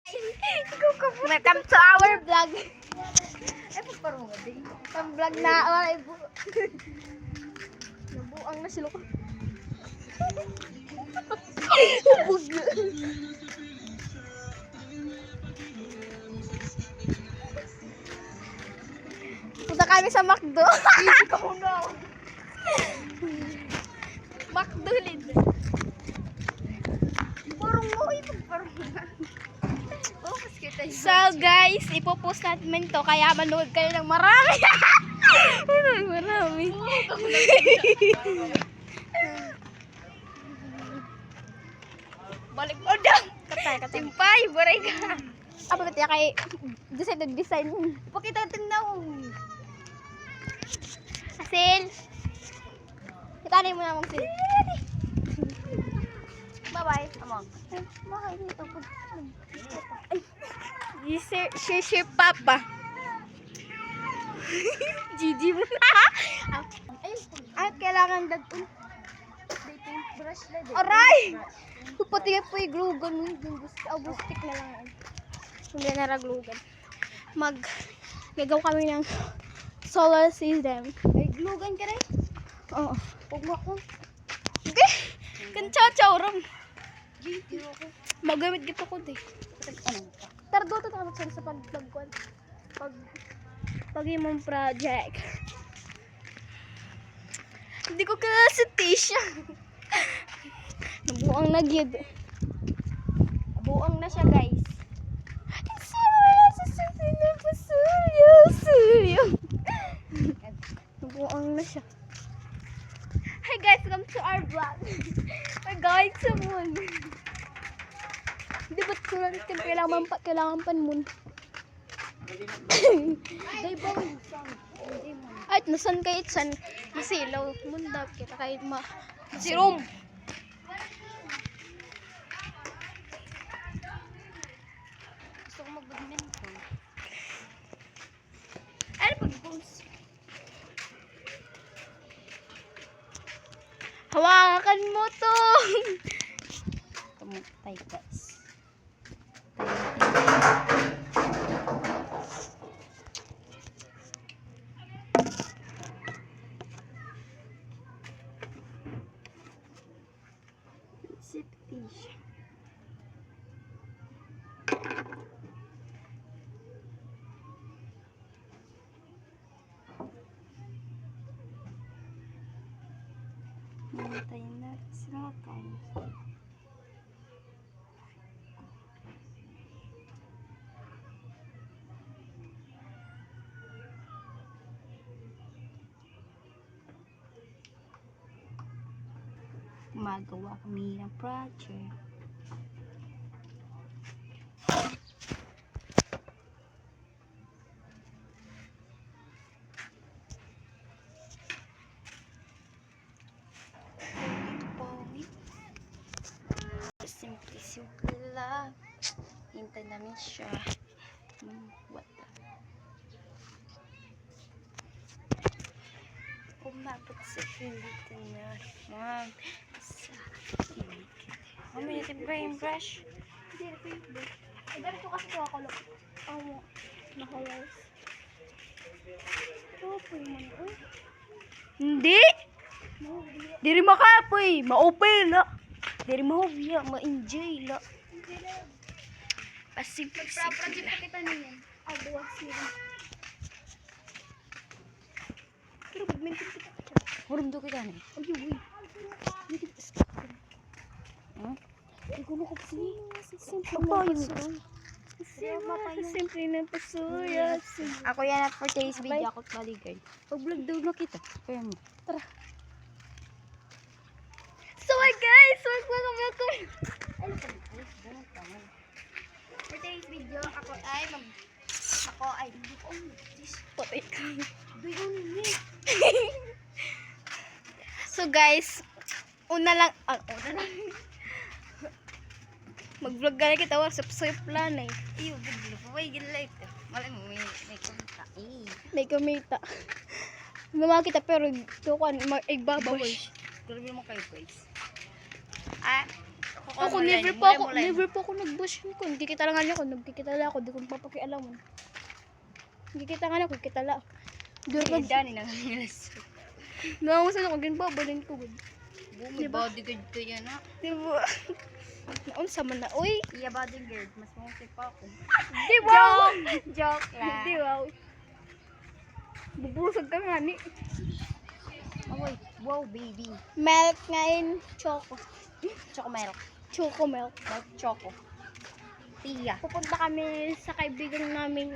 Welcome to our vlog. Ay, pagparong nga din. Ang vlog na, ay, nabuang na sila ko. Bugyo. Punta kami sa McDo. Ikaw na. McDo lid. Parang mo, parang nga. So guys, ipopost natin to kaya manood kayo ng marami. Marami. Balik mo daw. Katay. Simpay, buray ka. Apa ba tiya kay design. Pakita tingnan. Asil. Kita mo na mong sil. Bye-bye. Among. Mahal dito po. Ay. Share papa. Gigi mo na. Ay, kailangan dagtun. Dating brush na din. Aray! Pati po yung glue gun. Yung stick na lang. Hindi na glue gun. Gagaw kami ng solar system. May glue gun ka rin? Oo. Huwag mo ako. Okay. Kan-chow-chow ram. Magamit gito ko din. Tardo to tapos sa pag-vlog. Pag-imong project. Hindi ko kilala si Tisha. Nabuang na gyud. Nabuang na siya, guys. Nabuang na siya. Hi guys, welcome to our vlog. Hi guys, someone. Hindi ba't sulat kan kailangan pan mun. Day boy. Ay, nasan kayo san masilaw mundap kita kahit sirom. Gusto ko mag-badminton. Ano pag-post? Hawakan mo to. Kamutay guys. Fish. Nantayin na sila kayo. Magawa kami ng project. Simple lang. Hintay namin siya. What the? Umabot sa hindi na lang. May brain brush. Hindi na yung brush. Ay, dali ko kasi ito ako lang. Awa. Nakawas. Ito po yung hindi! Diri makapoy. Ma-open na. Diri mahubya. Ma-enjoy na. Pasig-pasig. Nagpa-project pa kita niyan. Buwas nila. Pero badminton kita. Hurum do kita niya. Ay, uy. Igulo ko kasi. Simple na pasuya. Simple na pasuya. Ako yan at for today's video. Ako maligay. Pag-vlog daw na kita. Kaya mo. Tara. So hi guys! Welcome. For today's video, ako ay potay ka. So guys, una lang mag-vlog ka na kita, WhatsApp plan eh. Iyo, bigla pa, may gilay ito. Malay mo, may kumita. May kumita. Gumawa kita pero ito kan, igbabaw. Grabe mo kayo guys. Ako never po ako nag-bash ko. Hindi kita lang ako, nagkikita ako, di ko papakialaman. Hindi kita nga ako, kita lang. Duro pag Dani nang nilas. nangangusan ako, ginbabalin ko. Bumi bodyguard ko yan ha. Diba? Naunsa man na, uy. Iya bodyguard, mas mahusay pa ako. Diba? Joke lang. Diba? Bubusog ka nga ni. Oh, wow baby. Milk ngayon, choco. Choco milk. Choco milk. Milk choco. Tiya. Pupunta kami sa kaibigan namin.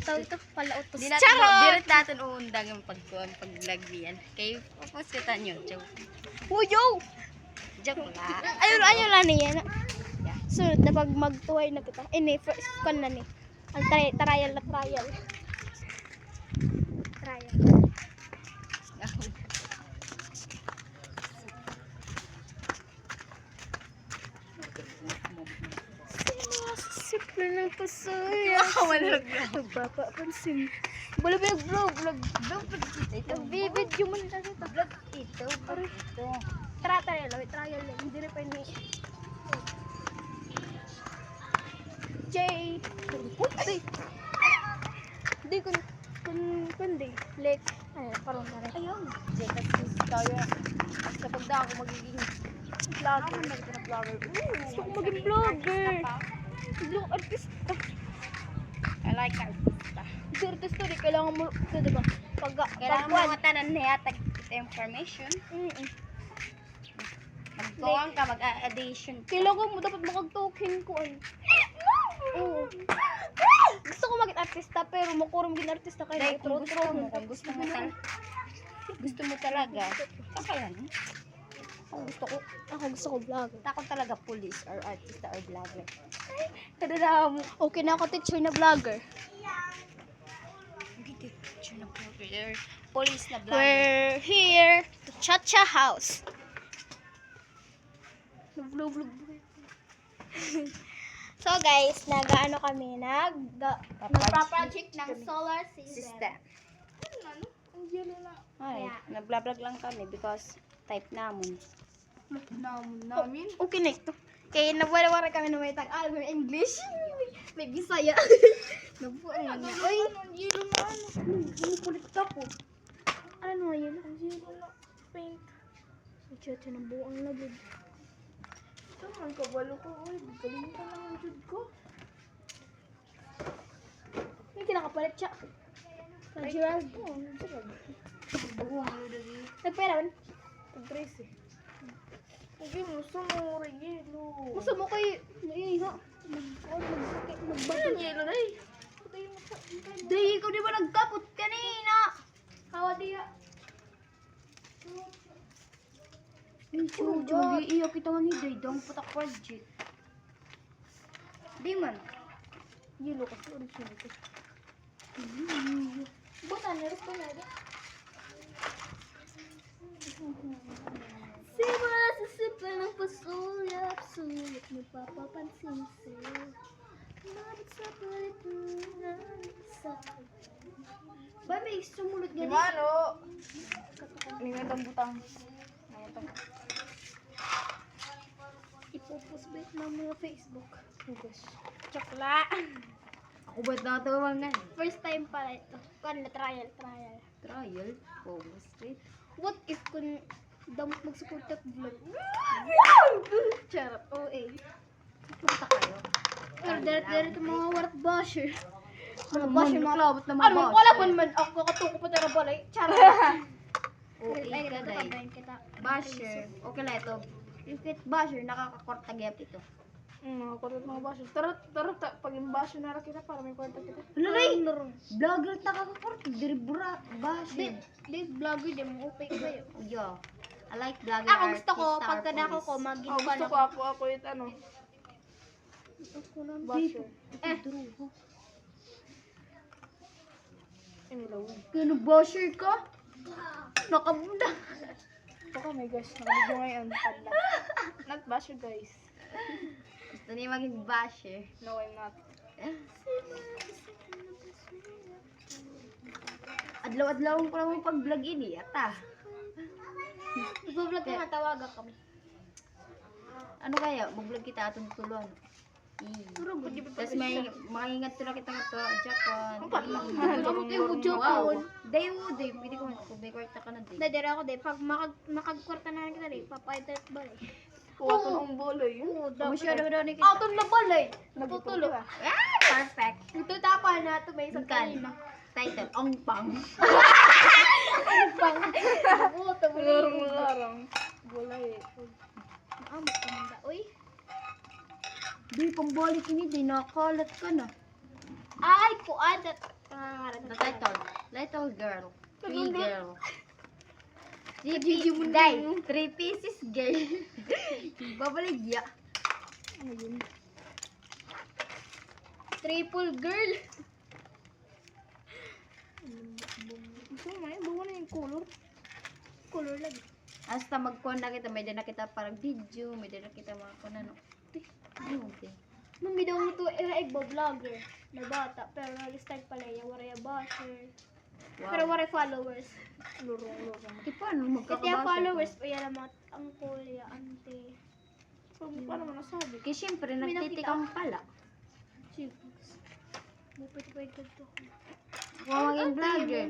Ito, palautos. Di natin natin uundang yung pag-vlog niyan. Kayo, papuskatan nyo. Joke. Uyo! Joke lang. Ayun lang niya. Sunod na pag magtuhay na kita. First con na ni. Ang trial na trial. Trial. Simple ng pasaya. Nagpapapansin. Wala ba nag-vlog? Nag-video mo na dito. Vlog ito. Vlog ito. Trial lang. Hindi rin pa ni. Jay. Puti. Hindi kundi. Like, parang na rin. Ayun. Jay, kasi tayo. At kapag na ako magiging vlogger. Gusto ko maging vlogger. Vlog artista. I like artista. Kasi artista rin, kailangan mo, diba? Kailangan mo mga tanan na yatag information. Magkuhan ka, mag-addition ka. Kailangan mo dapat makag-token ko. Oo. Gusto ko maging artista, pero makurang maging artista kayo. Dahil kung gusto mo talaga, kakayan. Ako gusto ko vlogger. Ako talaga police or artista or vlogger. Tadala mo. Okay na ako teacher na vlogger. Hindi teacher na vlogger. Police na vlogger. We're here to Chacha House. Vlog. So guys, nag-ano kami, nagpa-project ng solar system. Ang yelo na. Ay, nag-vlog lang kami because type namon. Namin? Okay na ito. Kaya nawala kami na may tag-alam ng English. May Bisaya. Nabuan na. Ay, ang yelo na ano. Pumupulit ka po. Ano na yelo? Ang yelo na. Paint. Ay, chacha ng buong labid. Ang kabalo ko. Uy, kalimutan lang ang jud ko. May kinakapalit siya. Sa Gerald. Oo, Gerald. Nagpera man? Pag-13. Hindi, gusto mo yelo. Gusto mo kayo. Ay, ha? Magbata. Ano yelo na eh? Day, ikaw di ba nagkapot kanina? Hawa diya. Iyo kita nga ni Day, dang patak project. Di man. Yelo kasi, original ko. Buta, naris ko na rin. Simula sa simple ng pasulap, sulit magpapapansin sa'yo. Nabit sa palit ng isa. Ba, may sumulot nga Diba, no? May ngandang butang. Ipopost ba ito ng mga Facebook? Hugas. Chokla. Ako ba't natawangan? First time pala ito. Kung trial. Trial? Oh, straight. What if kung damot mag-support at vlog? Charot. OA. Punta kayo. Pero deret mga warat basher. Mga Ano basher, man, mga klawat na mga ano, basher. wala pa naman ako katuko pa tara balay. Charot. Oo, Ay, ika day. katabayin kita. Basher. Okay lang ito. If it basher, nakakakorta gyap ito. Mga mga basher. Tarot, pag yung basher na rin kita para may kwarta kita. Lalay! Vlogger nakakakorta. Diribura. Basher. This vlogger, di mo upay ko kayo. Yo. I like vlogger Ako gusto ko, artist, pagka star nako ko, police. mag-inuban Gusto ko ako. ako yung ano. Basher. Inilaw. Kano basher ka? Nakabunda. Baka may guys, nakabigyo ngayon. Padla. Not basher guys. Gusto niya maging basher. No, I'm not. Adlaw-adlaw ko lang pag-vlog ini, ata. Nag-vlog ka nga, tawagan kami. Ano kaya? Mag-vlog kita atong tulon. Tapos may maingat sila kita nga to, Japan. Ampat lang. Wow. Day mo, day. Pwede ko may kwarta ka na day. Dadera ako, day. Pag makagkwarta na kita, day. Papayat at balay. Kuwaton ang boloy. Oo, Masyado daw ni kita. Aton na balay. Nagtutulo. Ah, perfect. Ito tapa na ito, may isang Kan. kanina. Title, Ong Pang. Pang. Oo, Larang. Bolay. Amot ka manda. Uy. Di, pambalik ini, di nakalat ka na. Ay, kuan. The title, Little Girl. Three Girl. Gigi mo Day, 3 pieces girl. Babaligya. Ano yun? Triple girl. Gusto mo eh, bawa na yung color. Color lagi. Hasta magkuhan na kita, may din na kita parang video, may din na kita mga kunan. Ayun, okay. Mami daw ito vlogger na bata. Pero nag-start pala yung waray basher. Pero waray followers. Lurong. Di paano Ito yung magkakabasa? followers pa yan ang angkol, ya ante. So, paano mo nasabi? Kasi syempre, May nagtitikang pala. Bupit-bupit ka to. Kung maging vlogger.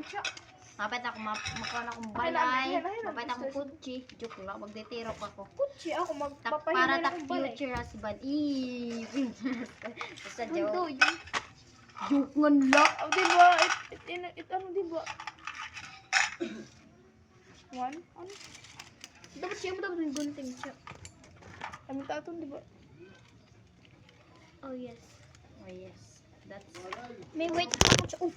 Mapait ako, makuha akong balay. Mapait akong kutsi. Joke lang, magdetirok ako. Kutsi ako Para magpapahinga tak ng balay. future husband. Basta Ano joke. yun? Joke nga la. Oh, diba? Ano diba? One? Ano? Dapat siya mo dapat yung gunting siya. Kami taton, diba? Oh yes. Oh yes. That's May wait ako siya. Oh,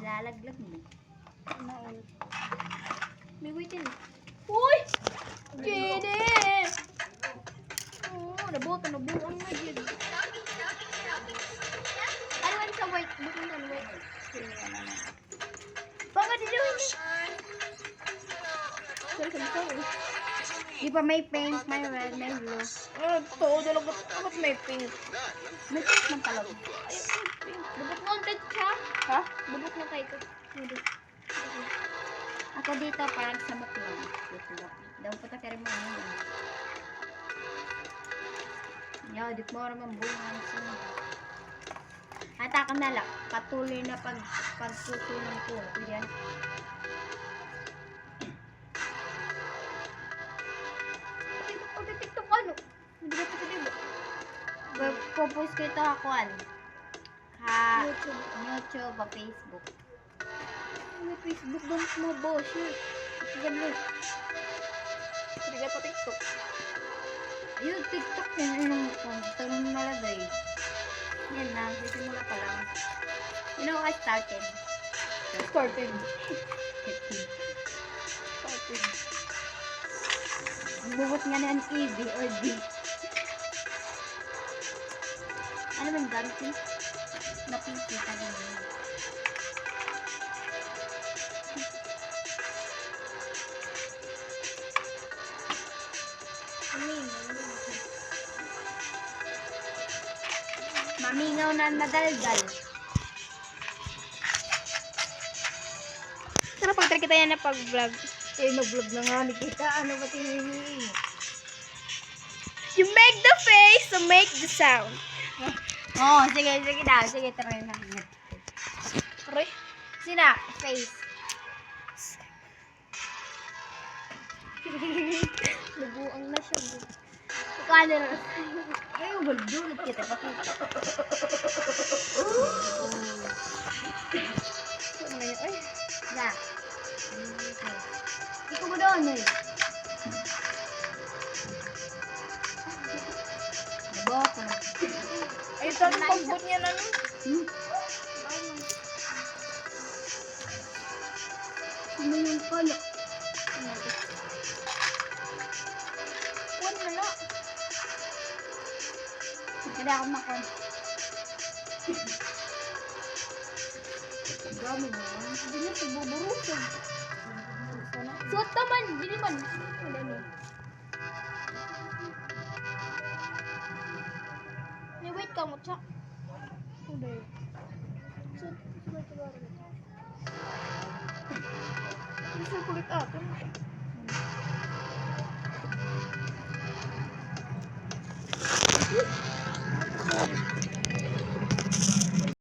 nilalaglag mo. Naon. may wait din. Uy! Kede! Oh, nabuto na dyan. Ano yan sa white? Bukong na white. Baka dito. Sorry. Di ba may pink, may red, may blue. Ano to? Dapat may pink. May pink man talaga. Bubuk wanted siya. Ha? Bubuk na tayo ito. Ako dito parang samok lang. Dito lang. Daw po ta kaya mo ano. Yaw, di mo naman bungan sa. Ata ka na lang. Patuloy na pagtutunan ko. Yan. TikTok ano? Hindi ba ito diba? Pupus ko ito hakuan. Ha, YouTube. YouTube, o Facebook. May Facebook doon mo boss yun. Ganun. Hindi ka pa TikTok. Yung TikTok yun, anong tanong nalagay. Yan na, sisimula pa lang. You know, I started. Started. Ang buhot nga na ang TV or D. Ano man gamit yun? Napipita din yun. Mamingaw na nadaldal. Tara pag-try kita yan na pag-vlog. Eh, nag-vlog na nga ni kita. Ano ba tinihingin? You make the face to make the sound. Oo, sige daw. Sige, try na. Aray. Sina, face. Nabuang na siya. Kala na. Ay, waldulot kita. Bakit? Ano yun? Ay. Na. Ikaw mo doon eh. Naboko. Ay, saan pagbot niya na nun? Ano yung pala? One na lang. Hindi ako makan. Dami mo. Hindi na siya buburusan. Suot naman. Hindi man. Wala na. May wait ka mo, Chak. Hindi. Suot ka ba? Gusto kulit atin.